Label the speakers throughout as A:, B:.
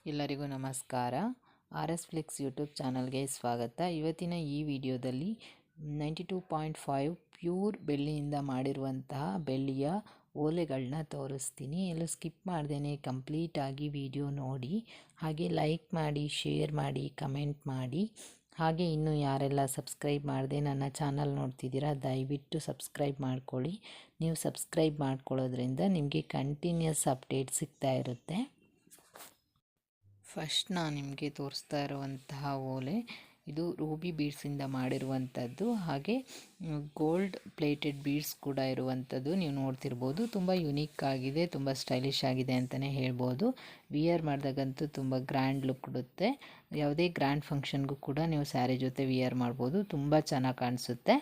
A: ಎಲ್ಲರಿಗೂ ನಮಸ್ಕಾರ. R S Flix YouTube ಚಾನಲ್ಗೆ ಸ್ವಾಗತ. ಇವತ್ತಿನ ಈ ವಿಡಿಯೋದಲ್ಲಿ 92.5 ಪ್ಯೂರ್ ಬೆಳ್ಳಿಯಿಂದ ಮಾಡಿರುವಂತಹ ಬೆಳ್ಳಿಯ ಓಲೆಗಳನ್ನ ತೋರಿಸ್ತೀನಿ. ಎಲ್ಲೂ ಸ್ಕಿಪ್ ಮಾಡ್ದೇ ಕಂಪ್ಲೀಟಾಗಿ ವಿಡಿಯೋ ನೋಡಿ, ಹಾಗೆ ಲೈಕ್ ಮಾಡಿ, ಶೇರ್ ಮಾಡಿ, ಕಮೆಂಟ್ ಮಾಡಿ. ಹಾಗೆ ಇನ್ನೂ ಯಾರೆಲ್ಲ ಸಬ್ಸ್ಕ್ರೈಬ್ ಮಾಡದೆ ನನ್ನ ಚಾನಲ್ ನೋಡ್ತಿದ್ದೀರಾ, ದಯವಿಟ್ಟು ಸಬ್ಸ್ಕ್ರೈಬ್ ಮಾಡ್ಕೊಳ್ಳಿ. ನೀವು ಸಬ್ಸ್ಕ್ರೈಬ್ ಮಾಡ್ಕೊಳ್ಳೋದ್ರಿಂದ ನಿಮಗೆ ಕಂಟಿನ್ಯೂಸ್ ಅಪ್ಡೇಟ್ ಸಿಗ್ತಾ ಇರುತ್ತೆ. ಫಸ್ಟ್ ನಾನು ನಿಮಗೆ ತೋರಿಸ್ತಾ ಇರುವಂತಹ ಓಲೆ ಇದು ರೂಬಿ ಬೀಡ್ಸಿಂದ ಮಾಡಿರುವಂಥದ್ದು, ಹಾಗೆ ಗೋಲ್ಡ್ ಪ್ಲೇಟೆಡ್ ಬೀಡ್ಸ್ ಕೂಡ ಇರುವಂಥದ್ದು ನೀವು ನೋಡ್ತಿರ್ಬೋದು. ತುಂಬ ಯುನೀಕ್ ಆಗಿದೆ, ತುಂಬ ಸ್ಟೈಲಿಶ್ ಆಗಿದೆ ಅಂತಲೇ ಹೇಳ್ಬೋದು. ವಿಯರ್ ಮಾಡಿದಾಗಂತೂ ತುಂಬ ಗ್ರ್ಯಾಂಡ್ ಲುಕ್ ಕೊಡುತ್ತೆ. ಯಾವುದೇ ಗ್ರ್ಯಾಂಡ್ ಫಂಕ್ಷನ್ಗೂ ಕೂಡ ನೀವು ಸ್ಯಾರಿ ಜೊತೆ ವಿಯರ್ ಮಾಡ್ಬೋದು, ತುಂಬ ಚೆನ್ನಾಗಿ ಕಾಣಿಸುತ್ತೆ.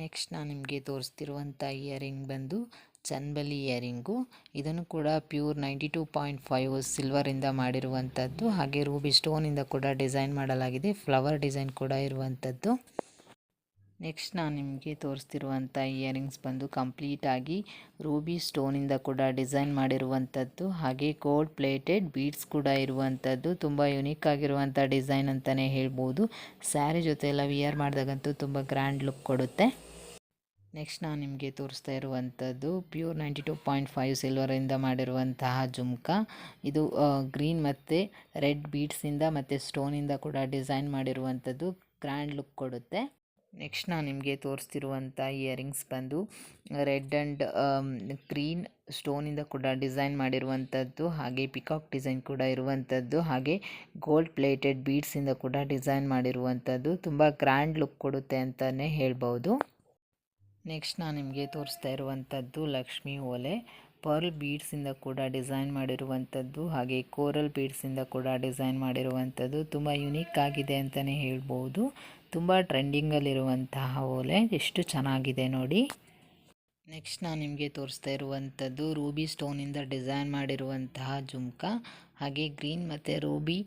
A: ನೆಕ್ಸ್ಟ್ ನಾನು ನಿಮಗೆ ತೋರಿಸ್ತಿರುವಂಥ ಇಯರಿಂಗ್ ಬಂದು ಚನ್ಬಲಿ ಇಯರಿಂಗು. ಇದನ್ನು ಕೂಡ ಪ್ಯೂರ್ 92.5 ಸಿಲ್ವರಿಂದ ಮಾಡಿರುವಂಥದ್ದು, ಹಾಗೆ ರೂಬಿ ಸ್ಟೋನಿಂದ ಕೂಡ ಡಿಸೈನ್ ಮಾಡಲಾಗಿದೆ. ಫ್ಲವರ್ ಡಿಸೈನ್ ಕೂಡ ಇರುವಂಥದ್ದು. ನೆಕ್ಸ್ಟ್ ನಾನು ನಿಮಗೆ ತೋರಿಸ್ತಿರುವಂಥ ಇಯರಿಂಗ್ಸ್ ಬಂದು ಕಂಪ್ಲೀಟಾಗಿ ರೂಬಿ ಸ್ಟೋನಿಂದ ಕೂಡ ಡಿಸೈನ್ ಮಾಡಿರುವಂಥದ್ದು, ಹಾಗೆ ಗೋಲ್ಡ್ ಪ್ಲೇಟೆಡ್ ಬೀಡ್ಸ್ ಕೂಡ ಇರುವಂಥದ್ದು. ತುಂಬ ಯುನೀಕ್ ಆಗಿರುವಂಥ ಡಿಸೈನ್ ಅಂತಲೇ ಹೇಳ್ಬೋದು. ಸ್ಯಾರಿ ಜೊತೆ ಎಲ್ಲ ವಿಯರ್ ಮಾಡಿದಾಗಂತೂ ತುಂಬ ಗ್ರ್ಯಾಂಡ್ ಲುಕ್ ಕೊಡುತ್ತೆ. ನೆಕ್ಸ್ಟ್ ನಾನು ನಿಮಗೆ ತೋರಿಸ್ತಾ ಇರುವಂಥದ್ದು ಪ್ಯೂರ್ 92.5 ಸಿಲ್ವರಿಂದ ಮಾಡಿರುವಂತಹ ಜುಮ್ಕಾ. ಇದು ಗ್ರೀನ್ ಮತ್ತು ರೆಡ್ ಬೀಡ್ಸಿಂದ ಮತ್ತು ಸ್ಟೋನಿಂದ ಕೂಡ ಡಿಸೈನ್ ಮಾಡಿರುವಂಥದ್ದು, ಗ್ರ್ಯಾಂಡ್ ಲುಕ್ ಕೊಡುತ್ತೆ. ನೆಕ್ಸ್ಟ್ ನಾನು ನಿಮಗೆ ತೋರಿಸ್ತಿರುವಂಥ ಇಯರಿಂಗ್ಸ್ ಬಂದು ರೆಡ್ ಆ್ಯಂಡ್ ಗ್ರೀನ್ ಸ್ಟೋನಿಂದ ಕೂಡ ಡಿಸೈನ್ ಮಾಡಿರುವಂಥದ್ದು, ಹಾಗೆ ಪಿಕಾಕ್ ಡಿಸೈನ್ ಕೂಡ ಇರುವಂಥದ್ದು, ಹಾಗೆ ಗೋಲ್ಡ್ ಪ್ಲೇಟೆಡ್ ಬೀಡ್ಸಿಂದ ಕೂಡ ಡಿಸೈನ್ ಮಾಡಿರುವಂಥದ್ದು. ತುಂಬ ಗ್ರ್ಯಾಂಡ್ ಲುಕ್ ಕೊಡುತ್ತೆ ಅಂತಲೇ ಹೇಳ್ಬೋದು. ನೆಕ್ಸ್ಟ್ ನಾನು ನಿಮಗೆ ತೋರಿಸ್ತಾ ಇರುವಂಥದ್ದು ಲಕ್ಷ್ಮಿ ಓಲೆ. ಪರ್ಲ್ ಬೀಡ್ಸಿಂದ ಕೂಡ ಡಿಸೈನ್ ಮಾಡಿರುವಂಥದ್ದು, ಹಾಗೆ ಕೋರಲ್ ಬೀಡ್ಸಿಂದ ಕೂಡ ಡಿಸೈನ್ ಮಾಡಿರುವಂಥದ್ದು. ತುಂಬ ಯುನೀಕ್ ಆಗಿದೆ ಅಂತಲೇ ಹೇಳ್ಬೋದು. ತುಂಬ ಟ್ರೆಂಡಿಂಗಲ್ಲಿರುವಂತಹ ಓಲೆ, ಎಷ್ಟು ಚೆನ್ನಾಗಿದೆ ನೋಡಿ. ನೆಕ್ಸ್ಟ್ ನಾನು ನಿಮಗೆ ತೋರಿಸ್ತಾ ಇರುವಂಥದ್ದು ರೂಬಿ ಸ್ಟೋನಿಂದ ಡಿಸೈನ್ ಮಾಡಿರುವಂತಹ ಜುಮ್ಕಾ, ಹಾಗೆ ಗ್ರೀನ್ ಮತ್ತು ರೂಬಿ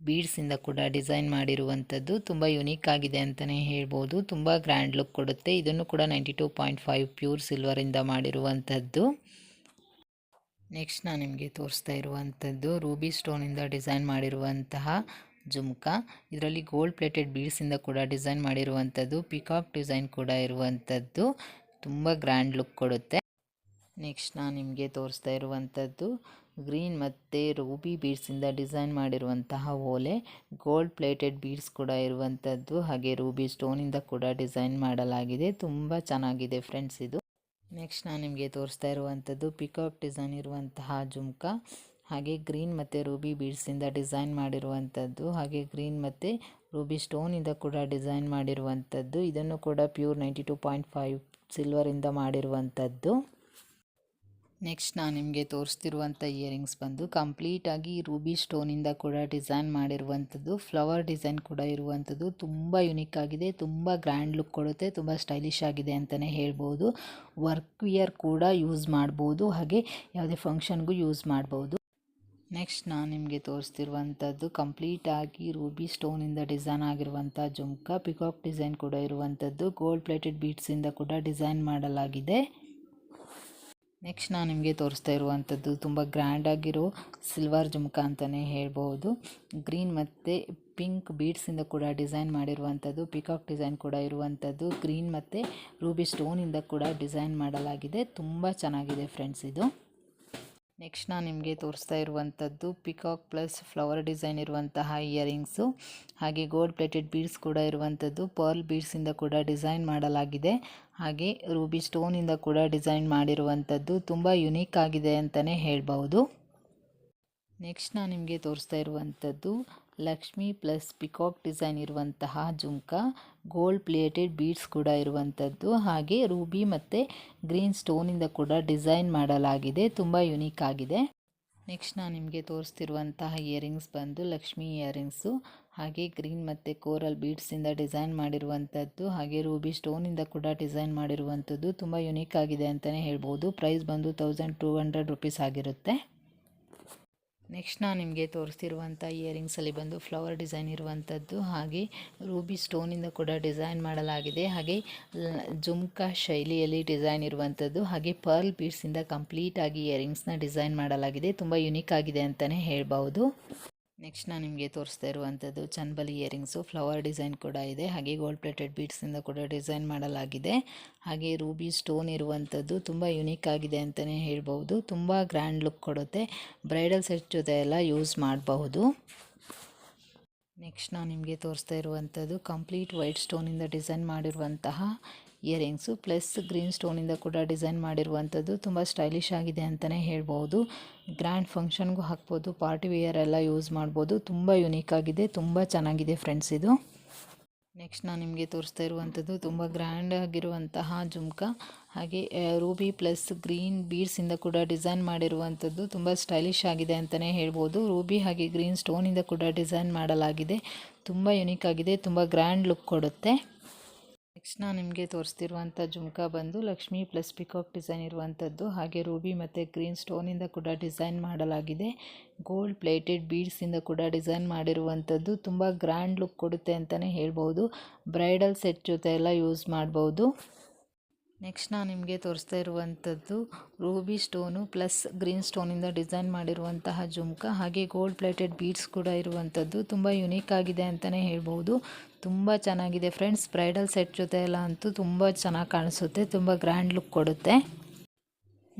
A: ಬೀಡ್ಸಿಂದ ಕೂಡ ಡಿಸೈನ್ ಮಾಡಿರುವಂಥದ್ದು. ತುಂಬ ಯುನೀಕ್ ಆಗಿದೆ ಅಂತಲೇ ಹೇಳ್ಬೋದು, ತುಂಬ ಗ್ರ್ಯಾಂಡ್ ಲುಕ್ ಕೊಡುತ್ತೆ. ಇದನ್ನು ಕೂಡ 92.5 ಪ್ಯೂರ್ ಸಿಲ್ವರಿಂದ ಮಾಡಿರುವಂಥದ್ದು. ನೆಕ್ಸ್ಟ್ ನಾನು ನಿಮಗೆ ತೋರಿಸ್ತಾ ಇರುವಂಥದ್ದು ರೂಬಿ ಸ್ಟೋನಿಂದ ಡಿಸೈನ್ ಮಾಡಿರುವಂತಹ ಜುಮ್ಕಾ. ಇದರಲ್ಲಿ ಗೋಲ್ಡ್ ಪ್ಲೇಟೆಡ್ ಬೀಡ್ಸಿಂದ ಕೂಡ ಡಿಸೈನ್ ಮಾಡಿರುವಂಥದ್ದು, ಪಿಕಾಕ್ ಡಿಸೈನ್ ಕೂಡ ಇರುವಂಥದ್ದು. ತುಂಬ ಗ್ರ್ಯಾಂಡ್ ಲುಕ್ ಕೊಡುತ್ತೆ. ನೆಕ್ಸ್ಟ್ ನಾನು ನಿಮಗೆ ತೋರಿಸ್ತಾ ಇರುವಂಥದ್ದು ಗ್ರೀನ್ ಮತ್ತು ರೂಬಿ ಬೀಡ್ಸಿಂದ ಡಿಸೈನ್ ಮಾಡಿರುವಂತಹ ಓಲೆ. ಗೋಲ್ಡ್ ಪ್ಲೇಟೆಡ್ ಬೀಡ್ಸ್ ಕೂಡ ಇರುವಂಥದ್ದು, ಹಾಗೆ ರೂಬಿ ಸ್ಟೋನಿಂದ ಕೂಡ ಡಿಸೈನ್ ಮಾಡಲಾಗಿದೆ. ತುಂಬ ಚೆನ್ನಾಗಿದೆ ಫ್ರೆಂಡ್ಸ್ ಇದು. ನೆಕ್ಸ್ಟ್ ನಾನು ನಿಮಗೆ ತೋರಿಸ್ತಾ ಇರುವಂಥದ್ದು ಪಿಕಾಕ್ ಡಿಸೈನ್ ಇರುವಂತಹ ಜುಮ್ಕಾ, ಹಾಗೆ ಗ್ರೀನ್ ಮತ್ತು ರೂಬಿ ಬೀಡ್ಸಿಂದ ಡಿಸೈನ್ ಮಾಡಿರುವಂಥದ್ದು, ಹಾಗೆ ಗ್ರೀನ್ ಮತ್ತು ರೂಬಿ ಸ್ಟೋನಿಂದ ಕೂಡ ಡಿಸೈನ್ ಮಾಡಿರುವಂಥದ್ದು. ಇದನ್ನು ಕೂಡ ಪ್ಯೂರ್ 92.5 ಸಿಲ್ವರಿಂದ ಮಾಡಿರುವಂಥದ್ದು. ನೆಕ್ಸ್ಟ್ ನಾನು ನಿಮಗೆ ತೋರಿಸ್ತಿರುವಂಥ ಇಯರಿಂಗ್ಸ್ ಬಂದು ಕಂಪ್ಲೀಟಾಗಿ ರೂಬಿ ಸ್ಟೋನಿಂದ ಕೂಡ ಡಿಸೈನ್ ಮಾಡಿರುವಂಥದ್ದು, ಫ್ಲವರ್ ಡಿಸೈನ್ ಕೂಡ ಇರುವಂಥದ್ದು. ತುಂಬ ಯುನೀಕ್ ಆಗಿದೆ, ತುಂಬ ಗ್ರ್ಯಾಂಡ್ ಲುಕ್ ಕೊಡುತ್ತೆ, ತುಂಬ ಸ್ಟೈಲಿಶ್ ಆಗಿದೆ ಅಂತಲೇ ಹೇಳ್ಬೋದು. ವರ್ಕ್ ವಿಯರ್ ಕೂಡ ಯೂಸ್ ಮಾಡ್ಬೋದು, ಹಾಗೆ ಯಾವುದೇ ಫಂಕ್ಷನ್ಗೂ ಯೂಸ್ ಮಾಡ್ಬೋದು. ನೆಕ್ಸ್ಟ್ ನಾನು ನಿಮಗೆ ತೋರಿಸ್ತಿರುವಂಥದ್ದು ಕಂಪ್ಲೀಟಾಗಿ ರೂಬಿ ಸ್ಟೋನಿಂದ ಡಿಸೈನ್ ಆಗಿರುವಂಥ ಜುಮ್ಕಾ, ಪಿಕಾಕ್ ಡಿಸೈನ್ ಕೂಡ ಇರುವಂಥದ್ದು, ಗೋಲ್ಡ್ ಪ್ಲೇಟೆಡ್ ಬೀಡ್ಸಿಂದ ಕೂಡ ಡಿಸೈನ್ ಮಾಡಲಾಗಿದೆ. ನೆಕ್ಸ್ಟ್ ನಾನು ನಿಮಗೆ ತೋರಿಸ್ತಾ ಇರುವಂಥದ್ದು ತುಂಬ ಗ್ರ್ಯಾಂಡ್ ಆಗಿರೋ ಸಿಲ್ವರ್ ಜುಮ್ಕಾ ಅಂತಲೇ ಹೇಳ್ಬೋದು. ಗ್ರೀನ್ ಮತ್ತು ಪಿಂಕ್ ಬೀಡ್ಸಿಂದ ಕೂಡ ಡಿಸೈನ್ ಮಾಡಿರುವಂಥದ್ದು, ಪಿಕಾಕ್ ಡಿಸೈನ್ ಕೂಡ ಇರುವಂಥದ್ದು, ಗ್ರೀನ್ ಮತ್ತು ರೂಬಿ ಸ್ಟೋನಿಂದ ಕೂಡ ಡಿಸೈನ್ ಮಾಡಲಾಗಿದೆ. ತುಂಬ ಚೆನ್ನಾಗಿದೆ ಫ್ರೆಂಡ್ಸ್ ಇದು. ನೆಕ್ಸ್ಟ್ ನಾನು ನಿಮಗೆ ತೋರಿಸ್ತಾ ಇರುವಂಥದ್ದು ಪಿಕಾಕ್ ಪ್ಲಸ್ ಫ್ಲವರ್ ಡಿಸೈನ್ ಇರುವಂತಹ ಇಯರಿಂಗ್ಸು, ಹಾಗೆ ಗೋಲ್ಡ್ ಪ್ಲೇಟೆಡ್ ಬೀಡ್ಸ್ ಕೂಡ ಇರುವಂಥದ್ದು, ಪರ್ಲ್ ಬೀಡ್ಸಿಂದ ಕೂಡ ಡಿಸೈನ್ ಮಾಡಲಾಗಿದೆ, ಹಾಗೆ ರೂಬಿ ಸ್ಟೋನಿಂದ ಕೂಡ ಡಿಸೈನ್ ಮಾಡಿರುವಂಥದ್ದು. ತುಂಬ ಯುನೀಕ್ ಆಗಿದೆ ಅಂತಲೇ ಹೇಳ್ಬೋದು. ನೆಕ್ಸ್ಟ್ ನಾನು ನಿಮಗೆ ತೋರಿಸ್ತಾ ಇರುವಂಥದ್ದು ಲಕ್ಷ್ಮಿ ಪ್ಲಸ್ ಪಿಕಾಕ್ ಡಿಸೈನ್ ಇರುವಂತಹ ಜುಮ್ಕಾ, ಗೋಲ್ಡ್ ಪ್ಲೇಟೆಡ್ ಬೀಡ್ಸ್ ಕೂಡ ಇರುವಂಥದ್ದು, ಹಾಗೆ ರೂಬಿ ಮತ್ತು ಗ್ರೀನ್ ಸ್ಟೋನಿಂದ ಕೂಡ ಡಿಸೈನ್ ಮಾಡಲಾಗಿದೆ. ತುಂಬ ಯುನೀಕ್ ಆಗಿದೆ. ನೆಕ್ಸ್ಟ್ ನಾನು ನಿಮಗೆ ತೋರಿಸ್ತಿರುವಂತಹ ಇಯರಿಂಗ್ಸ್ ಬಂದು ಲಕ್ಷ್ಮಿ ಇಯರಿಂಗ್ಸು, ಹಾಗೆ ಗ್ರೀನ್ ಮತ್ತು ಕೋರಲ್ ಬೀಡ್ಸಿಂದ ಡಿಸೈನ್ ಮಾಡಿರುವಂಥದ್ದು, ಹಾಗೆ ರೂಬಿ ಸ್ಟೋನಿಂದ ಕೂಡ ಡಿಸೈನ್ ಮಾಡಿರುವಂಥದ್ದು. ತುಂಬ ಯುನೀಕ್ ಆಗಿದೆ ಅಂತಲೇ ಹೇಳ್ಬೋದು. ಪ್ರೈಸ್ ಬಂದು 1200 ರುಪೀಸ್ ಆಗಿರುತ್ತೆ. ನೆಕ್ಸ್ಟ್ ನಾನು ನಿಮಗೆ ತೋರಿಸ್ತಿರುವಂಥ ಇಯರಿಂಗ್ಸಲ್ಲಿ ಬಂದು ಫ್ಲವರ್ ಡಿಸೈನ್ ಇರುವಂಥದ್ದು, ಹಾಗೆ ರೂಬಿ ಸ್ಟೋನಿಂದ ಕೂಡ ಡಿಸೈನ್ ಮಾಡಲಾಗಿದೆ. ಹಾಗೆ ಜುಮ್ಕಾ ಶೈಲಿಯಲ್ಲಿ ಡಿಸೈನ್ ಇರುವಂಥದ್ದು, ಹಾಗೆ ಪರ್ಲ್ ಬೀಡ್ಸಿಂದ ಕಂಪ್ಲೀಟ್ ಆಗಿ ಇಯರಿಂಗ್ಸ್ನ ಡಿಸೈನ್ ಮಾಡಲಾಗಿದೆ. ತುಂಬ ಯುನೀಕ್ ಆಗಿದೆ ಅಂತಲೇ ಹೇಳ್ಬೋದು. ನೆಕ್ಸ್ಟ್ ನಾನು ನಿಮಗೆ ತೋರಿಸ್ತಾ ಇರುವಂಥದ್ದು ಚನ್ಬಲಿ ಇಯರಿಂಗ್ಸು, ಫ್ಲವರ್ ಡಿಸೈನ್ ಕೂಡ ಇದೆ. ಹಾಗೆ ಗೋಲ್ಡ್ ಪ್ಲೇಟೆಡ್ ಬೀಡ್ಸಿಂದ ಕೂಡ ಡಿಸೈನ್ ಮಾಡಲಾಗಿದೆ. ಹಾಗೆ ರೂಬಿ ಸ್ಟೋನ್ ಇರುವಂಥದ್ದು ತುಂಬ ಯುನೀಕ್ ಆಗಿದೆ ಅಂತಲೇ ಹೇಳ್ಬೋದು. ತುಂಬ ಗ್ರ್ಯಾಂಡ್ ಲುಕ್ ಕೊಡುತ್ತೆ. ಬ್ರೈಡಲ್ ಸೆಟ್ ಜೊತೆ ಎಲ್ಲ ಯೂಸ್ ಮಾಡಬಹುದು. ನೆಕ್ಸ್ಟ್ ನಾನು ನಿಮಗೆ ತೋರಿಸ್ತಾ ಇರುವಂಥದ್ದು ಕಂಪ್ಲೀಟ್ ವೈಟ್ ಸ್ಟೋನಿಂದ ಡಿಸೈನ್ ಮಾಡಿರುವಂತಹ ಇಯರಿಂಗ್ಸು, ಪ್ಲಸ್ ಗ್ರೀನ್ ಸ್ಟೋನಿಂದ ಕೂಡ ಡಿಸೈನ್ ಮಾಡಿರುವಂಥದ್ದು. ತುಂಬ ಸ್ಟೈಲಿಶ್ ಆಗಿದೆ ಅಂತಲೇ ಹೇಳ್ಬೋದು. ಗ್ರ್ಯಾಂಡ್ ಫಂಕ್ಷನ್ಗೂ ಹಾಕ್ಬೋದು, ಪಾರ್ಟಿ ವೇರ್ ಎಲ್ಲ ಯೂಸ್ ಮಾಡ್ಬೋದು. ತುಂಬ ಯುನೀಕ್ ಆಗಿದೆ, ತುಂಬ ಚೆನ್ನಾಗಿದೆ ಫ್ರೆಂಡ್ಸ್ ಇದು. ನೆಕ್ಸ್ಟ್ ನಾನು ನಿಮಗೆ ತೋರಿಸ್ತಾ ಇರುವಂಥದ್ದು ತುಂಬ ಗ್ರ್ಯಾಂಡ್ ಆಗಿರುವಂತಹ ಜುಮ್ಕಾ, ಹಾಗೆ ರೂಬಿ ಪ್ಲಸ್ ಗ್ರೀನ್ ಬೀಡ್ಸಿಂದ ಕೂಡ ಡಿಸೈನ್ ಮಾಡಿರುವಂಥದ್ದು. ತುಂಬ ಸ್ಟೈಲಿಶ್ ಆಗಿದೆ ಅಂತಲೇ ಹೇಳ್ಬೋದು. ರೂಬಿ ಹಾಗೆ ಗ್ರೀನ್ ಸ್ಟೋನಿಂದ ಕೂಡ ಡಿಸೈನ್ ಮಾಡಲಾಗಿದೆ. ತುಂಬ ಯುನೀಕ್ ಆಗಿದೆ, ತುಂಬ ಗ್ರ್ಯಾಂಡ್ ಲುಕ್ ಕೊಡುತ್ತೆ. ನೆಕ್ಸ್ಟ್ ನಾನು ನಿಮಗೆ ತೋರಿಸ್ತಿರುವಂಥ ಜುಮ್ಕಾ ಬಂದು ಲಕ್ಷ್ಮಿ ಪ್ಲಸ್ ಪಿಕಾಕ್ ಡಿಸೈನ್ ಇರುವಂಥದ್ದು, ಹಾಗೆ ರೂಬಿ ಮತ್ತು ಗ್ರೀನ್ ಸ್ಟೋನಿಂದ ಕೂಡ ಡಿಸೈನ್ ಮಾಡಲಾಗಿದೆ. ಗೋಲ್ಡ್ ಪ್ಲೇಟೆಡ್ ಬೀಡ್ಸಿಂದ ಕೂಡ ಡಿಸೈನ್ ಮಾಡಿರುವಂಥದ್ದು. ತುಂಬ ಗ್ರ್ಯಾಂಡ್ ಲುಕ್ ಕೊಡುತ್ತೆ ಅಂತಲೇ ಹೇಳ್ಬೋದು. ಬ್ರೈಡಲ್ ಸೆಟ್ ಜೊತೆ ಎಲ್ಲ ಯೂಸ್ ಮಾಡ್ಬೋದು. ನೆಕ್ಸ್ಟ್ ನಾನು ನಿಮಗೆ ತೋರಿಸ್ತಾ ಇರುವಂಥದ್ದು ರೂಬಿ ಸ್ಟೋನು ಪ್ಲಸ್ ಗ್ರೀನ್ ಸ್ಟೋನಿಂದ ಡಿಸೈನ್ ಮಾಡಿರುವಂತಹ ಜುಮ್ಕಾ, ಹಾಗೆ ಗೋಲ್ಡ್ ಪ್ಲೇಟೆಡ್ ಬೀಡ್ಸ್ ಕೂಡ ಇರುವಂಥದ್ದು. ತುಂಬ ಯುನೀಕ್ ಆಗಿದೆ ಅಂತಲೇ ಹೇಳ್ಬೋದು. ತುಂಬ ಚೆನ್ನಾಗಿದೆ ಫ್ರೆಂಡ್ಸ್. ಬ್ರೈಡಲ್ ಸೆಟ್ ಜೊತೆ ಎಲ್ಲ ಅಂತೂ ತುಂಬ ಚೆನ್ನಾಗಿ ಕಾಣಿಸುತ್ತೆ, ತುಂಬ ಗ್ರ್ಯಾಂಡ್ ಲುಕ್ ಕೊಡುತ್ತೆ.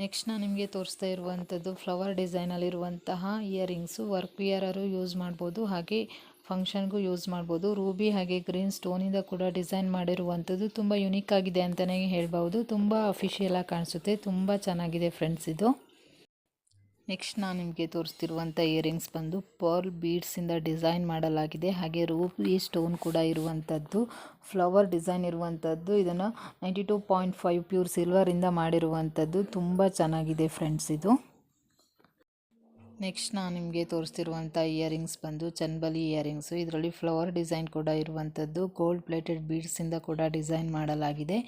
A: ನೆಕ್ಸ್ಟ್ ನಾನು ನಿಮಗೆ ತೋರಿಸ್ತಾ ಇರುವಂಥದ್ದು ಫ್ಲವರ್ ಡಿಸೈನಲ್ಲಿರುವಂತಹ ಇಯರಿಂಗ್ಸು. ವರ್ಕ್ ವಿಯರರು ಯೂಸ್ ಮಾಡ್ಬೋದು, ಹಾಗೆ ಫಂಕ್ಷನ್ಗೂ ಯೂಸ್ ಮಾಡ್ಬೋದು. ರೂಬಿ ಹಾಗೆ ಗ್ರೀನ್ ಸ್ಟೋನಿಂದ ಕೂಡ ಡಿಸೈನ್ ಮಾಡಿರುವಂಥದ್ದು. ತುಂಬ ಯುನೀಕ್ ಆಗಿದೆ ಅಂತಲೇ ಹೇಳ್ಬೋದು. ತುಂಬ ಅಫಿಷಿಯಲಾಗಿ ಕಾಣಿಸುತ್ತೆ, ತುಂಬ ಚೆನ್ನಾಗಿದೆ ಫ್ರೆಂಡ್ಸ್ ಇದು. ನೆಕ್ಸ್ಟ್ ನಾನು ನಿಮಗೆ ತೋರಿಸ್ತಿರುವಂಥ ಇಯರಿಂಗ್ಸ್ ಬಂದು ಪರ್ಲ್ ಬೀಡ್ಸಿಂದ ಡಿಸೈನ್ ಮಾಡಲಾಗಿದೆ. ಹಾಗೆ ರೂಬಿ ಸ್ಟೋನ್ ಕೂಡ ಇರುವಂಥದ್ದು, ಫ್ಲವರ್ ಡಿಸೈನ್ ಇರುವಂಥದ್ದು. ಇದನ್ನು 92.5 ಪ್ಯೂರ್ ಸಿಲ್ವರಿಂದ ಮಾಡಿರುವಂಥದ್ದು. ತುಂಬ ಚೆನ್ನಾಗಿದೆ ಫ್ರೆಂಡ್ಸ್ ಇದು. ನೆಕ್ಸ್ಟ್ ನಾನು ನಿಮಗೆ ತೋರಿಸ್ತಿರುವಂಥ ಇಯರಿಂಗ್ಸ್ ಬಂದು ಚನ್ಬಲಿ ಇಯರಿಂಗ್ಸು. ಇದರಲ್ಲಿ ಫ್ಲವರ್ ಡಿಸೈನ್ ಕೂಡ ಇರುವಂಥದ್ದು. ಗೋಲ್ಡ್ ಪ್ಲೇಟೆಡ್ ಬೀಡ್ಸಿಂದ ಕೂಡ ಡಿಸೈನ್ ಮಾಡಲಾಗಿದೆ.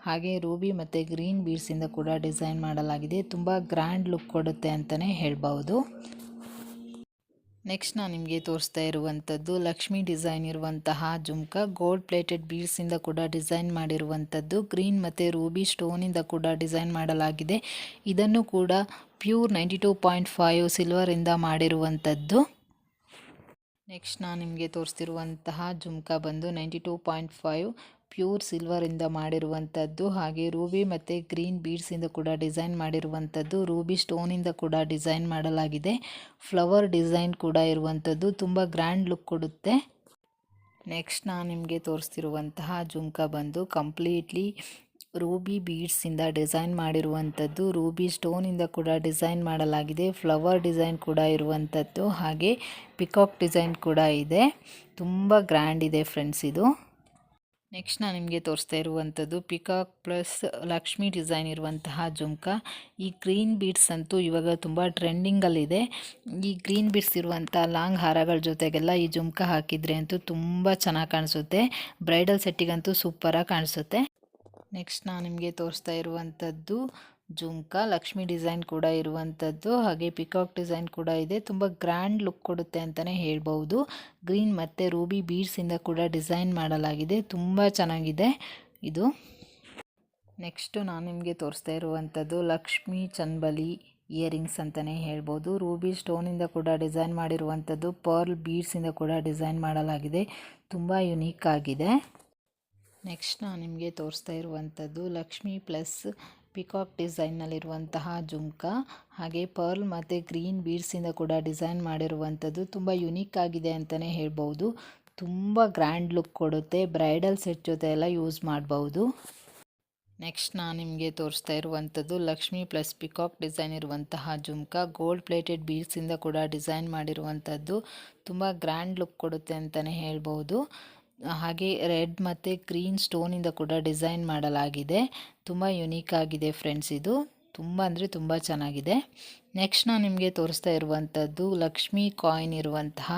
A: ಹಾಗೆ ರೂಬಿ ಮತ್ತು ಗ್ರೀನ್ ಬೀಡ್ಸಿಂದ ಕೂಡ ಡಿಸೈನ್ ಮಾಡಲಾಗಿದೆ. ತುಂಬ ಗ್ರ್ಯಾಂಡ್ ಲುಕ್ ಕೊಡುತ್ತೆ ಅಂತಲೇ ಹೇಳ್ಬೋದು. ನೆಕ್ಸ್ಟ್ ನಾನು ನಿಮಗೆ ತೋರಿಸ್ತಾ ಇರುವಂಥದ್ದು ಲಕ್ಷ್ಮಿ ಡಿಸೈನ್ ಇರುವಂತಹ ಜುಮ್ಕಾ. ಗೋಲ್ಡ್ ಪ್ಲೇಟೆಡ್ ಬೀಡ್ಸಿಂದ ಕೂಡ ಡಿಸೈನ್ ಮಾಡಿರುವಂಥದ್ದು. ಗ್ರೀನ್ ಮತ್ತು ರೂಬಿ ಸ್ಟೋನಿಂದ ಕೂಡ ಡಿಸೈನ್ ಮಾಡಲಾಗಿದೆ. ಇದನ್ನು ಕೂಡ ಪ್ಯೂರ್ 92.5 ಸಿಲ್ವರಿಂದ ಮಾಡಿರುವಂಥದ್ದು. ನೆಕ್ಸ್ಟ್ ನಾನು ನಿಮಗೆ ತೋರಿಸ್ತಿರುವಂತಹ ಜುಮ್ಕಾ ಬಂದು 92.5 ಪ್ಯೂರ್ ಸಿಲ್ವರಿಂದ ಮಾಡಿರುವಂಥದ್ದು. ಹಾಗೆ ರೂಬಿ ಮತ್ತು ಗ್ರೀನ್ ಬೀಡ್ಸಿಂದ ಕೂಡ ಡಿಸೈನ್ ಮಾಡಿರುವಂಥದ್ದು. ರೂಬಿ ಸ್ಟೋನಿಂದ ಕೂಡ ಡಿಸೈನ್ ಮಾಡಲಾಗಿದೆ. ಫ್ಲವರ್ ಡಿಸೈನ್ ಕೂಡ ಇರುವಂಥದ್ದು. ತುಂಬ ಗ್ರ್ಯಾಂಡ್ ಲುಕ್ ಕೊಡುತ್ತೆ. ನೆಕ್ಸ್ಟ್ ನಾನು ನಿಮಗೆ ತೋರಿಸ್ತಿರುವಂತಹ ಜುಮ್ಕಾ ಬಂದು ಕಂಪ್ಲೀಟ್ಲಿ ರೂಬಿ ಬೀಡ್ಸಿಂದ ಡಿಸೈನ್ ಮಾಡಿರುವಂಥದ್ದು. ರೂಬಿ ಸ್ಟೋನಿಂದ ಕೂಡ ಡಿಸೈನ್ ಮಾಡಲಾಗಿದೆ. ಫ್ಲವರ್ ಡಿಸೈನ್ ಕೂಡ ಇರುವಂಥದ್ದು, ಹಾಗೆ ಪಿಕಾಕ್ ಡಿಸೈನ್ ಕೂಡ ಇದೆ. ತುಂಬ ಗ್ರ್ಯಾಂಡ್ ಇದೆ ಫ್ರೆಂಡ್ಸ್ ಇದು. ನೆಕ್ಸ್ಟ್ ನಾನು ನಿಮಗೆ ತೋರಿಸ್ತಾ ಇರುವಂಥದ್ದು ಪಿಕಾಕ್ ಪ್ಲಸ್ ಲಕ್ಷ್ಮಿ ಡಿಸೈನ್ ಇರುವಂತಹ ಜುಮ್ಕಾ. ಈ ಗ್ರೀನ್ ಬೀಡ್ಸ್ ಅಂತೂ ಇವಾಗ ತುಂಬ ಟ್ರೆಂಡಿಂಗಲ್ಲಿದೆ. ಈ ಗ್ರೀನ್ ಬೀಡ್ಸ್ ಇರುವಂಥ ಲಾಂಗ್ ಹಾರಗಳ ಜೊತೆಗೆಲ್ಲ ಈ ಜುಮ್ಕಾ ಹಾಕಿದರೆ ಅಂತೂ ತುಂಬ ಚೆನ್ನಾಗಿ ಕಾಣಿಸುತ್ತೆ. ಬ್ರೈಡಲ್ ಸೆಟ್ಟಿಗಂತೂ ಸೂಪರಾಗಿ ಕಾಣಿಸುತ್ತೆ. ನೆಕ್ಸ್ಟ್ ನಾನು ನಿಮಗೆ ತೋರಿಸ್ತಾ ಇರುವಂಥದ್ದು ಜುಮ್ಕಾ. ಲಕ್ಷ್ಮಿ ಡಿಸೈನ್ ಕೂಡ ಇರುವಂಥದ್ದು, ಹಾಗೆ ಪಿಕಾಕ್ ಡಿಸೈನ್ ಕೂಡ ಇದೆ. ತುಂಬ ಗ್ರ್ಯಾಂಡ್ ಲುಕ್ ಕೊಡುತ್ತೆ ಅಂತಲೇ ಹೇಳ್ಬೋದು. ಗ್ರೀನ್ ಮತ್ತು ರೂಬಿ ಬೀಡ್ಸಿಂದ ಕೂಡ ಡಿಸೈನ್ ಮಾಡಲಾಗಿದೆ. ತುಂಬ ಚೆನ್ನಾಗಿದೆ ಇದು. ನೆಕ್ಸ್ಟು ನಾನು ನಿಮಗೆ ತೋರಿಸ್ತಾ ಇರುವಂಥದ್ದು ಲಕ್ಷ್ಮಿ ಚನ್ಬಲಿ ಇಯರಿಂಗ್ಸ್ ಅಂತಲೇ ಹೇಳ್ಬೋದು. ರೂಬಿ ಸ್ಟೋನಿಂದ ಕೂಡ ಡಿಸೈನ್ ಮಾಡಿರುವಂಥದ್ದು. ಪರ್ಲ್ ಬೀಡ್ಸಿಂದ ಕೂಡ ಡಿಸೈನ್ ಮಾಡಲಾಗಿದೆ. ತುಂಬ ಯುನೀಕ್ ಆಗಿದೆ. ನೆಕ್ಸ್ಟ್ ನಾನು ನಿಮಗೆ ತೋರಿಸ್ತಾ ಇರುವಂಥದ್ದು ಲಕ್ಷ್ಮಿ ಪ್ಲಸ್ ಪಿಕಾಕ್ ಡಿಸೈನ್ನಲ್ಲಿರುವಂತಹ ಜುಮ್ಕಾ, ಹಾಗೆ ಪರ್ಲ್ ಮತ್ತು ಗ್ರೀನ್ ಬೀಡ್ಸಿಂದ ಕೂಡ ಡಿಸೈನ್ ಮಾಡಿರುವಂಥದ್ದು. ತುಂಬ ಯುನೀಕ್ ಆಗಿದೆ ಅಂತಲೇ ಹೇಳ್ಬೋದು. ತುಂಬ ಗ್ರ್ಯಾಂಡ್ ಲುಕ್ ಕೊಡುತ್ತೆ. ಬ್ರೈಡಲ್ ಸೆಟ್ ಜೊತೆ ಎಲ್ಲ ಯೂಸ್ ಮಾಡ್ಬೋದು. ನೆಕ್ಸ್ಟ್ ನಾನು ನಿಮಗೆ ತೋರಿಸ್ತಾ ಇರುವಂಥದ್ದು ಲಕ್ಷ್ಮಿ ಪ್ಲಸ್ ಪಿಕಾಕ್ ಡಿಸೈನ್ ಇರುವಂತಹ ಜುಮ್ಕಾ. ಗೋಲ್ಡ್ ಪ್ಲೇಟೆಡ್ ಬೀಡ್ಸಿಂದ ಕೂಡ ಡಿಸೈನ್ ಮಾಡಿರುವಂಥದ್ದು. ತುಂಬ ಗ್ರ್ಯಾಂಡ್ ಲುಕ್ ಕೊಡುತ್ತೆ ಅಂತಲೇ ಹೇಳ್ಬೋದು. ಹಾಗೆ ರೆಡ್ ಮತ್ತು ಗ್ರೀನ್ ಸ್ಟೋನಿಂದ ಕೂಡ ಡಿಸೈನ್ ಮಾಡಲಾಗಿದೆ. ತುಂಬ ಯುನೀಕ್ ಆಗಿದೆ ಫ್ರೆಂಡ್ಸ್ ಇದು. ತುಂಬ ಅಂದರೆ ತುಂಬ ಚೆನ್ನಾಗಿದೆ. ನೆಕ್ಸ್ಟ್ ನಾನು ನಿಮಗೆ ತೋರಿಸ್ತಾ ಇರುವಂಥದ್ದು ಲಕ್ಷ್ಮಿ ಕಾಯಿನ್ ಇರುವಂತಹ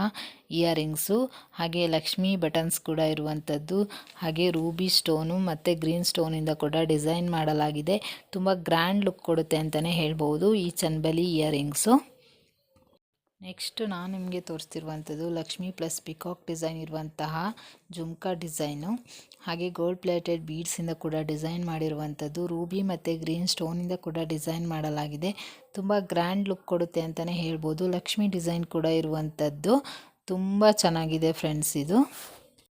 A: ಇಯರಿಂಗ್ಸು, ಹಾಗೆ ಲಕ್ಷ್ಮಿ ಬಟನ್ಸ್ ಕೂಡ ಇರುವಂಥದ್ದು, ಹಾಗೆ ರೂಬಿ ಸ್ಟೋನು ಮತ್ತು ಗ್ರೀನ್ ಸ್ಟೋನಿಂದ ಕೂಡ ಡಿಸೈನ್ ಮಾಡಲಾಗಿದೆ. ತುಂಬ ಗ್ರ್ಯಾಂಡ್ ಲುಕ್ ಕೊಡುತ್ತೆ ಅಂತಲೇ ಹೇಳ್ಬೋದು ಈ ಚನ್ಬಲಿ ಇಯರಿಂಗ್ಸು. ನೆಕ್ಸ್ಟ್ ನಾನು ನಿಮಗೆ ತೋರಿಸ್ತಿರುವಂಥದ್ದು ಲಕ್ಷ್ಮಿ ಪ್ಲಸ್ ಪಿಕಾಕ್ ಡಿಸೈನ್ ಇರುವಂತಹ ಜುಮ್ಕಾ ಡಿಸೈನು, ಹಾಗೆ ಗೋಲ್ಡ್ ಪ್ಲೇಟೆಡ್ ಬೀಡ್ಸಿಂದ ಕೂಡ ಡಿಸೈನ್ ಮಾಡಿರುವಂಥದ್ದು, ರೂಬಿ ಮತ್ತು ಗ್ರೀನ್ ಸ್ಟೋನಿಂದ ಕೂಡ ಡಿಸೈನ್ ಮಾಡಲಾಗಿದೆ. ತುಂಬ ಗ್ರ್ಯಾಂಡ್ ಲುಕ್ ಕೊಡುತ್ತೆ ಅಂತಲೇ ಹೇಳ್ಬೋದು. ಲಕ್ಷ್ಮಿ ಡಿಸೈನ್ ಕೂಡ ಇರುವಂಥದ್ದು, ತುಂಬ ಚೆನ್ನಾಗಿದೆ ಫ್ರೆಂಡ್ಸ್. ಇದು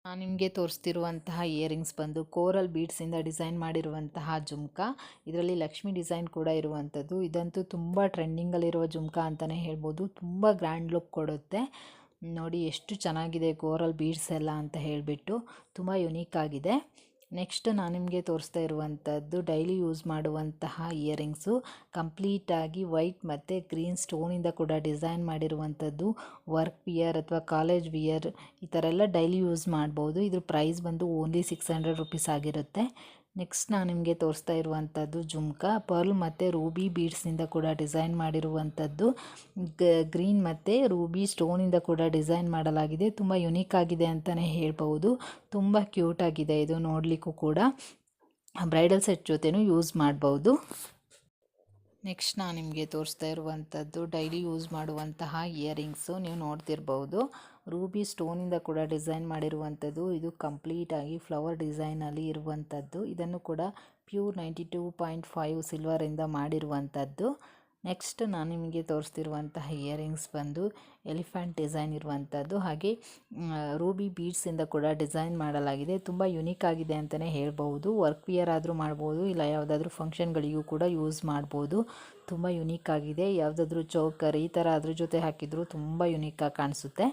A: ನಾನು ನಿಮಗೆ ತೋರಿಸ್ತಿರುವಂತಹ ಇಯರಿಂಗ್ಸ್ ಬಂದು ಕೋರಲ್ ಬೀಡ್ಸಿಂದ ಡಿಸೈನ್ ಮಾಡಿರುವಂತಹ ಜುಮ್ಕಾ. ಇದರಲ್ಲಿ ಲಕ್ಷ್ಮಿ ಡಿಸೈನ್ ಕೂಡ ಇರುವಂಥದ್ದು. ಇದಂತೂ ತುಂಬ ಟ್ರೆಂಡಿಂಗಲ್ಲಿರುವ ಜುಮ್ಕಾ ಅಂತಲೇ ಹೇಳ್ಬೋದು. ತುಂಬ ಗ್ರ್ಯಾಂಡ್ ಲುಕ್ ಕೊಡುತ್ತೆ. ನೋಡಿ ಎಷ್ಟು ಚೆನ್ನಾಗಿದೆ ಕೋರಲ್ ಬೀಡ್ಸ್ ಎಲ್ಲ ಅಂತ ಹೇಳಿಬಿಟ್ಟು, ತುಂಬ ಯುನೀಕ್ ಆಗಿದೆ. ನೆಕ್ಸ್ಟ್ ನಾನು ನಿಮಗೆ ತೋರಿಸ್ತಾ ಇರುವಂಥದ್ದು ಡೈಲಿ ಯೂಸ್ ಮಾಡುವಂತಹ ಇಯರಿಂಗ್ಸು, ಕಂಪ್ಲೀಟಾಗಿ ವೈಟ್ ಮತ್ತು ಗ್ರೀನ್ ಸ್ಟೋನಿಂದ ಕೂಡ ಡಿಸೈನ್ ಮಾಡಿರುವಂಥದ್ದು. ವರ್ಕ್ ವಿಯರ್ ಅಥವಾ ಕಾಲೇಜ್ ವಿಯರ್ ಈ ಥರ ಎಲ್ಲ ಡೈಲಿ ಯೂಸ್ ಮಾಡ್ಬೋದು. ಇದ್ರ ಪ್ರೈಸ್ ಬಂದು ಓನ್ಲಿ 600 ರುಪೀಸ್ ಆಗಿರುತ್ತೆ. ನೆಕ್ಸ್ಟ್ ನಾನು ನಿಮಗೆ ತೋರಿಸ್ತಾ ಇರುವಂಥದ್ದು ಜುಮ್ಕಾ, ಪರ್ಲ್ ಮತ್ತು ರೂಬಿ ಬೀಡ್ಸಿಂದ ಕೂಡ ಡಿಸೈನ್ ಮಾಡಿರುವಂಥದ್ದು. ಗ್ರೀನ್ ಮತ್ತು ರೂಬಿ ಸ್ಟೋನಿಂದ ಕೂಡ ಡಿಸೈನ್ ಮಾಡಲಾಗಿದೆ. ತುಂಬ ಯುನೀಕ್ ಆಗಿದೆ ಅಂತಲೇ ಹೇಳ್ಬೋದು. ತುಂಬ ಕ್ಯೂಟ್ ಆಗಿದೆ ಇದು ನೋಡಲಿಕ್ಕೂ ಕೂಡ. ಬ್ರೈಡಲ್ ಸೆಟ್ ಜೊತೆನೂ ಯೂಸ್ ಮಾಡ್ಬೋದು. ನೆಕ್ಸ್ಟ್ ನಾನು ನಿಮಗೆ ತೋರಿಸ್ತಾ ಇರುವಂಥದ್ದು ಡೈಲಿ ಯೂಸ್ ಮಾಡುವಂತಹ ಇಯರಿಂಗ್ಸು. ನೀವು ನೋಡ್ತಿರ್ಬೋದು, ರೂಬಿ ಸ್ಟೋನಿಂದ ಕೂಡ ಡಿಸೈನ್ ಮಾಡಿರುವಂಥದ್ದು. ಇದು ಕಂಪ್ಲೀಟಾಗಿ ಫ್ಲವರ್ ಡಿಸೈನಲ್ಲಿ ಇರುವಂಥದ್ದು. ಇದನ್ನು ಕೂಡ ಪ್ಯೂರ್ 92.5 ಸಿಲ್ವರಿಂದ ಮಾಡಿರುವಂಥದ್ದು. ನೆಕ್ಸ್ಟ್ ನಾನು ನಿಮಗೆ ತೋರಿಸ್ತಿರುವಂತಹ ಇಯರಿಂಗ್ಸ್ ಬಂದು ಎಲಿಫೆಂಟ್ ಡಿಸೈನ್ ಇರುವಂಥದ್ದು, ಹಾಗೆ ರೂಬಿ ಬೀಡ್ಸಿಂದ ಕೂಡ ಡಿಸೈನ್ ಮಾಡಲಾಗಿದೆ. ತುಂಬ ಯುನೀಕ್ ಆಗಿದೆ ಅಂತಲೇ ಹೇಳ್ಬೋದು. ವರ್ಕ್ ವಿಯರ್ ಆದರೂ ಮಾಡ್ಬೋದು, ಇಲ್ಲ ಯಾವುದಾದ್ರೂ ಫಂಕ್ಷನ್ಗಳಿಗೂ ಕೂಡ ಯೂಸ್ ಮಾಡ್ಬೋದು. ತುಂಬ ಯುನೀಕ್ ಆಗಿದೆ. ಯಾವುದಾದ್ರೂ ಚೌಕರ್ ಈ ಥರ ಅದ್ರ ಜೊತೆ ಹಾಕಿದರೂ ತುಂಬ ಯುನೀಕಾಗಿ ಕಾಣಿಸುತ್ತೆ.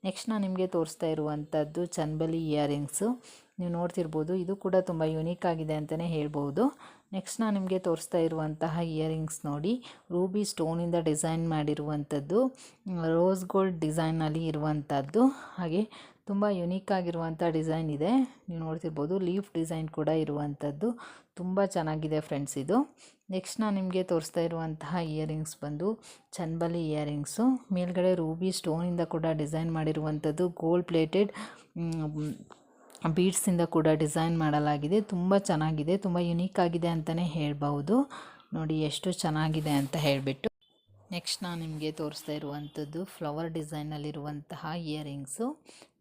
A: ನೆಕ್ಸ್ಟ್ ನಾನು ನಿಮಗೆ ತೋರಿಸ್ತಾ ಇರುವಂಥದ್ದು ಚನ್ಬಲಿ ಇಯರಿಂಗ್ಸು. ನೀವು ನೋಡ್ತಿರ್ಬೋದು, ಇದು ಕೂಡ ತುಂಬ ಯುನೀಕ್ ಆಗಿದೆ ಅಂತಲೇ ಹೇಳ್ಬೋದು. ನೆಕ್ಸ್ಟ್ ನಾನು ನಿಮಗೆ ತೋರಿಸ್ತಾ ಇರುವಂತಹ ಇಯರಿಂಗ್ಸ್ ನೋಡಿ, ರೂಬಿ ಸ್ಟೋನಿಂದ ಡಿಸೈನ್ ಮಾಡಿರುವಂಥದ್ದು, ರೋಸ್ ಗೋಲ್ಡ್ ಡಿಸೈನಲ್ಲಿ ಇರುವಂಥದ್ದು, ಹಾಗೆ ತುಂಬ ಯುನೀಕ್ ಆಗಿರುವಂಥ ಡಿಸೈನ್ ಇದೆ. ನೀವು ನೋಡ್ತಿರ್ಬೋದು, ಲೀಫ್ ಡಿಸೈನ್ ಕೂಡ ಇರುವಂಥದ್ದು. ತುಂಬ ಚೆನ್ನಾಗಿದೆ ಫ್ರೆಂಡ್ಸ್ ಇದು. ನೆಕ್ಸ್ಟ್ ನಾನು ನಿಮಗೆ ತೋರಿಸ್ತಾ ಇರುವಂತಹ ಇಯರಿಂಗ್ಸ್ ಬಂದು ಚನ್ಬಲಿ ಇಯರಿಂಗ್ಸು. ಮೇಲ್ಗಡೆ ರೂಬಿ ಸ್ಟೋನಿಂದ ಕೂಡ ಡಿಸೈನ್ ಮಾಡಿರುವಂಥದ್ದು. ಗೋಲ್ಡ್ ಪ್ಲೇಟೆಡ್ ಬೀಡ್ಸಿಂದ ಕೂಡ ಡಿಸೈನ್ ಮಾಡಲಾಗಿದೆ. ತುಂಬ ಚೆನ್ನಾಗಿದೆ, ತುಂಬ ಯುನೀಕ್ ಆಗಿದೆ ಅಂತಲೇ ಹೇಳ್ಬೋದು. ನೋಡಿ ಎಷ್ಟು ಚೆನ್ನಾಗಿದೆ ಅಂತ ಹೇಳಿಬಿಟ್ಟು. ನೆಕ್ಸ್ಟ್ ನಾನು ನಿಮಗೆ ತೋರಿಸ್ತಾ ಇರುವಂಥದ್ದು ಫ್ಲವರ್ ಡಿಸೈನಲ್ಲಿರುವಂತಹ ಇಯರಿಂಗ್ಸು.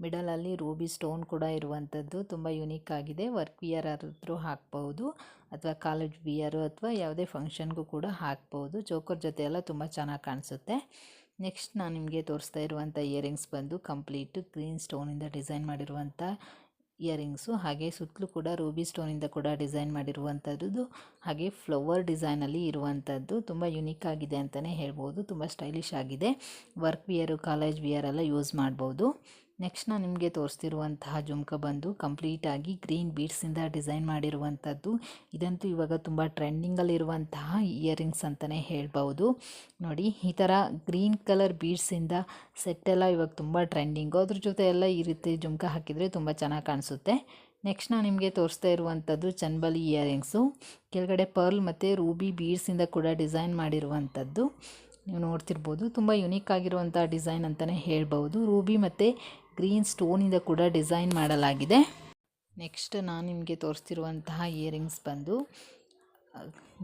A: ಮಿಡಲಲ್ಲಿ ರೂಬಿ ಸ್ಟೋನ್ ಕೂಡ ಇರುವಂಥದ್ದು. ತುಂಬ ಯುನೀಕ್ ಆಗಿದೆ. ವರ್ಕ್ ವಿಯರ್ ಆದರೂ ಹಾಕ್ಬೋದು, ಅಥವಾ ಕಾಲೇಜ್ ವಿಯರು ಅಥವಾ ಯಾವುದೇ ಫಂಕ್ಷನ್ಗೂ ಕೂಡ ಹಾಕ್ಬೋದು. ಚೋಕರ್ ಜೊತೆ ಎಲ್ಲ ತುಂಬ ಚೆನ್ನಾಗಿ ಕಾಣಿಸುತ್ತೆ. ನೆಕ್ಸ್ಟ್ ನಾನು ನಿಮಗೆ ತೋರಿಸ್ತಾ ಇರುವಂಥ ಇಯರಿಂಗ್ಸ್ ಬಂದು ಕಂಪ್ಲೀಟು ಗ್ರೀನ್ ಸ್ಟೋನಿಂದ ಡಿಸೈನ್ ಮಾಡಿರುವಂಥ ಇಯರಿಂಗ್ಸು, ಹಾಗೆ ಸುತ್ತಲೂ ಕೂಡ ರೂಬಿ ಸ್ಟೋನಿಂದ ಕೂಡ ಡಿಸೈನ್ ಮಾಡಿರುವಂಥದ್ದು, ಹಾಗೆ ಫ್ಲವರ್ ಡಿಸೈನಲ್ಲಿ ಇರುವಂಥದ್ದು. ತುಂಬ ಯುನೀಕ್ ಆಗಿದೆ ಅಂತಲೇ ಹೇಳ್ಬೋದು. ತುಂಬ ಸ್ಟೈಲಿಶ್ ಆಗಿದೆ. ವರ್ಕ್ ವಿಯರು ಕಾಲೇಜ್ ವಿಯರ್ ಎಲ್ಲ ಯೂಸ್ ಮಾಡ್ಬೋದು. ನೆಕ್ಸ್ಟ್ ನಾನು ನಿಮಗೆ ತೋರಿಸ್ತಿರುವಂತಹ ಜುಮ್ಕಾ ಬಂದು ಕಂಪ್ಲೀಟಾಗಿ ಗ್ರೀನ್ ಬೀಡ್ಸಿಂದ ಡಿಸೈನ್ ಮಾಡಿರುವಂಥದ್ದು. ಇದಂತೂ ಇವಾಗ ತುಂಬ ಟ್ರೆಂಡಿಂಗಲ್ಲಿರುವಂತಹ ಇಯರಿಂಗ್ಸ್ ಅಂತಲೇ ಹೇಳ್ಬೋದು. ನೋಡಿ, ಈ ಥರ ಗ್ರೀನ್ ಕಲರ್ ಬೀಡ್ಸಿಂದ ಸೆಟ್ಟೆಲ್ಲ ಇವಾಗ ತುಂಬ ಟ್ರೆಂಡಿಂಗು. ಅದ್ರ ಜೊತೆ ಎಲ್ಲ ಈ ರೀತಿ ಜುಮ್ಕಾ ಹಾಕಿದರೆ ತುಂಬ ಚೆನ್ನಾಗಿ ಕಾಣಿಸುತ್ತೆ. ನೆಕ್ಸ್ಟ್ ನಾನು ನಿಮಗೆ ತೋರಿಸ್ತಾ ಇರುವಂಥದ್ದು ಚನ್ಬಲಿ ಇಯರಿಂಗ್ಸು. ಕೆಳಗಡೆ ಪರ್ಲ್ ಮತ್ತು ರೂಬಿ ಬೀಡ್ಸಿಂದ ಕೂಡ ಡಿಸೈನ್ ಮಾಡಿರುವಂಥದ್ದು. ನೀವು ನೋಡ್ತಿರ್ಬೋದು, ತುಂಬ ಯುನೀಕ್ ಆಗಿರುವಂಥ ಡಿಸೈನ್ ಅಂತಲೇ ಹೇಳ್ಬೋದು. ರೂಬಿ ಮತ್ತು ಗ್ರೀನ್ ಸ್ಟೋನಿಂದ ಕೂಡ ಡಿಸೈನ್ ಮಾಡಲಾಗಿದೆ. ನೆಕ್ಸ್ಟ್ ನಾನು ನಿಮಗೆ ತೋರಿಸ್ತಿರುವಂತಹ ಇಯರಿಂಗ್ಸ್ ಬಂದು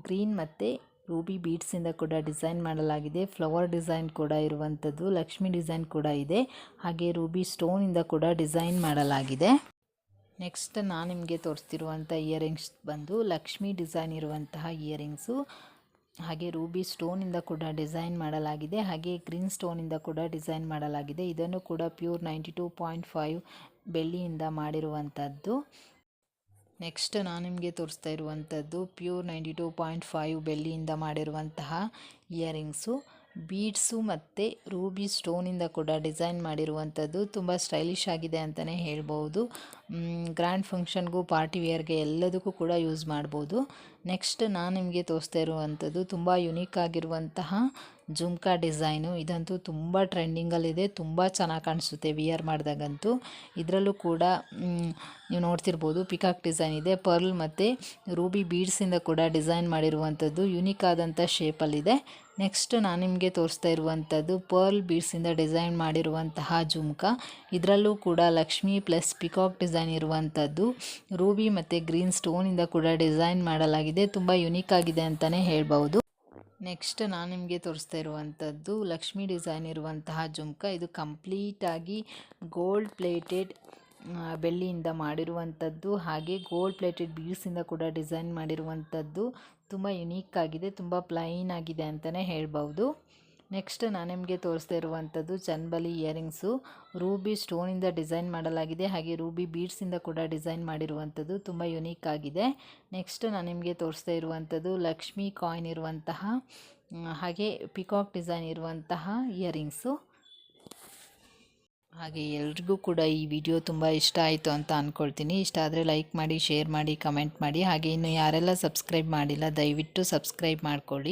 A: ಗ್ರೀನ್ ಮತ್ತು ರೂಬಿ ಬೀಡ್ಸಿಂದ ಕೂಡ ಡಿಸೈನ್ ಮಾಡಲಾಗಿದೆ. ಫ್ಲವರ್ ಡಿಸೈನ್ ಕೂಡ ಇರುವಂಥದ್ದು, ಲಕ್ಷ್ಮಿ ಡಿಸೈನ್ ಕೂಡ ಇದೆ, ಹಾಗೆ ರೂಬಿ ಸ್ಟೋನಿಂದ ಕೂಡ ಡಿಸೈನ್ ಮಾಡಲಾಗಿದೆ. ನೆಕ್ಸ್ಟ್ ನಾನು ನಿಮಗೆ ತೋರಿಸ್ತಿರುವಂಥ ಇಯರಿಂಗ್ಸ್ ಬಂದು ಲಕ್ಷ್ಮಿ ಡಿಸೈನ್ ಇರುವಂತಹ ಇಯರಿಂಗ್ಸು, ಹಾಗೆ ರೂಬಿ ಸ್ಟೋನಿಂದ ಕೂಡ ಡಿಸೈನ್ ಮಾಡಲಾಗಿದೆ, ಹಾಗೆ ಗ್ರೀನ್ ಸ್ಟೋನಿಂದ ಕೂಡ ಡಿಸೈನ್ ಮಾಡಲಾಗಿದೆ. ಇದನ್ನು ಕೂಡ ಪ್ಯೂರ್ 92.5 ಬೆಳ್ಳಿಯಿಂದ ಮಾಡಿರುವಂಥದ್ದು. ನೆಕ್ಸ್ಟ್ ನಾನು ನಿಮಗೆ ತೋರಿಸ್ತಾ ಇರುವಂಥದ್ದು ಪ್ಯೂರ್ 92.5 ಬೆಳ್ಳಿಯಿಂದ ಮಾಡಿರುವಂತಹ ಇಯರಿಂಗ್ಸು. ಬೀಡ್ಸು ಮತ್ತು ರೂಬಿ ಸ್ಟೋನಿಂದ ಕೂಡ ಡಿಸೈನ್ ಮಾಡಿರುವಂಥದ್ದು. ತುಂಬ ಸ್ಟೈಲಿಶ್ ಆಗಿದೆ ಅಂತಲೇ ಹೇಳ್ಬೋದು. ಗ್ರ್ಯಾಂಡ್ ಫಂಕ್ಷನ್ಗೂ ಪಾರ್ಟಿ ವೇರ್ಗೆ ಎಲ್ಲದಕ್ಕೂ ಕೂಡ ಯೂಸ್ ಮಾಡ್ಬೋದು. ನೆಕ್ಸ್ಟ್ ನಾನು ನಿಮಗೆ ತೋರಿಸ್ತಾ ಇರುವಂಥದ್ದು ತುಂಬ ಯುನೀಕ್ ಆಗಿರುವಂತಹ ಜುಮ್ಕಾ ಡಿಸೈನು. ಇದಂತೂ ತುಂಬ ಟ್ರೆಂಡಿಂಗಲ್ಲಿದೆ, ತುಂಬ ಚೆನ್ನಾಗಿ ಕಾಣಿಸುತ್ತೆ ವಿಯರ್ ಮಾಡಿದಾಗಂತೂ. ಇದರಲ್ಲೂ ಕೂಡ ನೀವು ನೋಡ್ತಿರ್ಬೋದು, ಪಿಕಾಕ್ ಡಿಸೈನ್ ಇದೆ. ಪರ್ಲ್ ಮತ್ತು ರೂಬಿ ಬೀಡ್ಸಿಂದ ಕೂಡ ಡಿಸೈನ್ ಮಾಡಿರುವಂಥದ್ದು ಯುನೀಕ್ ಆದಂಥ ಶೇಪಲ್ಲಿದೆ. ನೆಕ್ಸ್ಟ್ ನಾನು ನಿಮಗೆ ತೋರಿಸ್ತಾ ಇರುವಂಥದ್ದು ಪರ್ಲ್ ಬೀಡ್ಸಿಂದ ಡಿಸೈನ್ ಮಾಡಿರುವಂತಹ ಜುಮ್ಕಾ. ಇದರಲ್ಲೂ ಕೂಡ ಲಕ್ಷ್ಮಿ ಪ್ಲಸ್ ಪಿಕಾಕ್ ಡಿಸೈನ್ ಇರುವಂಥದ್ದು. ರೂಬಿ ಮತ್ತು ಗ್ರೀನ್ ಸ್ಟೋನಿಂದ ಕೂಡ ಡಿಸೈನ್ ಮಾಡಲಾಗಿದೆ. ತುಂಬ ಯುನೀಕ್ ಆಗಿದೆ ಅಂತಲೇ ಹೇಳ್ಬೋದು. ನೆಕ್ಸ್ಟ್ ನಾನು ನಿಮಗೆ ತೋರಿಸ್ತಾ ಇರುವಂಥದ್ದು ಲಕ್ಷ್ಮಿ ಡಿಸೈನ್ ಇರುವಂತಹ ಜುಮ್ಕ. ಇದು ಕಂಪ್ಲೀಟಾಗಿ ಗೋಲ್ಡ್ ಪ್ಲೇಟೆಡ್ ಬೆಳ್ಳಿಯಿಂದ ಮಾಡಿರುವಂಥದ್ದು, ಹಾಗೆ ಗೋಲ್ಡ್ ಪ್ಲೇಟೆಡ್ ಬೀಡ್ಸಿಂದ ಕೂಡ ಡಿಸೈನ್ ಮಾಡಿರುವಂಥದ್ದು. ತುಂಬ ಯುನೀಕ್ ಆಗಿದೆ, ತುಂಬ ಪ್ಲೈನ್ ಆಗಿದೆ ಅಂತಲೇ ಹೇಳ್ಬೋದು. ನೆಕ್ಸ್ಟ್ ನಾನು ನಿಮಗೆ ತೋರಿಸ್ತಾ ಇರುವಂಥದ್ದು ಚನ್ಬಲಿ ಇಯರಿಂಗ್ಸು. ರೂಬಿ ಸ್ಟೋನಿಂದ ಡಿಸೈನ್ ಮಾಡಲಾಗಿದೆ, ಹಾಗೆ ರೂಬಿ ಬೀಡ್ಸಿಂದ ಕೂಡ ಡಿಸೈನ್ ಮಾಡಿರುವಂಥದ್ದು, ತುಂಬ ಯುನೀಕ್ ಆಗಿದೆ. ನೆಕ್ಸ್ಟ್ ನಾನು ನಿಮಗೆ ತೋರಿಸ್ತಾ ಇರುವಂಥದ್ದು ಲಕ್ಷ್ಮಿ ಕಾಯಿನ್ ಇರುವಂತಹ ಹಾಗೆ ಪಿಕಾಕ್ ಡಿಸೈನ್ ಇರುವಂತಹ ಇಯರಿಂಗ್ಸು. ಹಾಗೆ ಎಲ್ರಿಗೂ ಕೂಡ ಈ ವಿಡಿಯೋ ತುಂಬ ಇಷ್ಟ ಆಯಿತು ಅಂತ ಅಂದ್ಕೊಳ್ತೀನಿ. ಇಷ್ಟ ಆದರೆ ಲೈಕ್ ಮಾಡಿ, ಶೇರ್ ಮಾಡಿ, ಕಮೆಂಟ್ ಮಾಡಿ. ಹಾಗೆ ಇನ್ನು ಯಾರೆಲ್ಲ ಸಬ್ಸ್ಕ್ರೈಬ್ ಮಾಡಿಲ್ಲ ದಯವಿಟ್ಟು ಸಬ್ಸ್ಕ್ರೈಬ್ ಮಾಡ್ಕೊಳ್ಳಿ.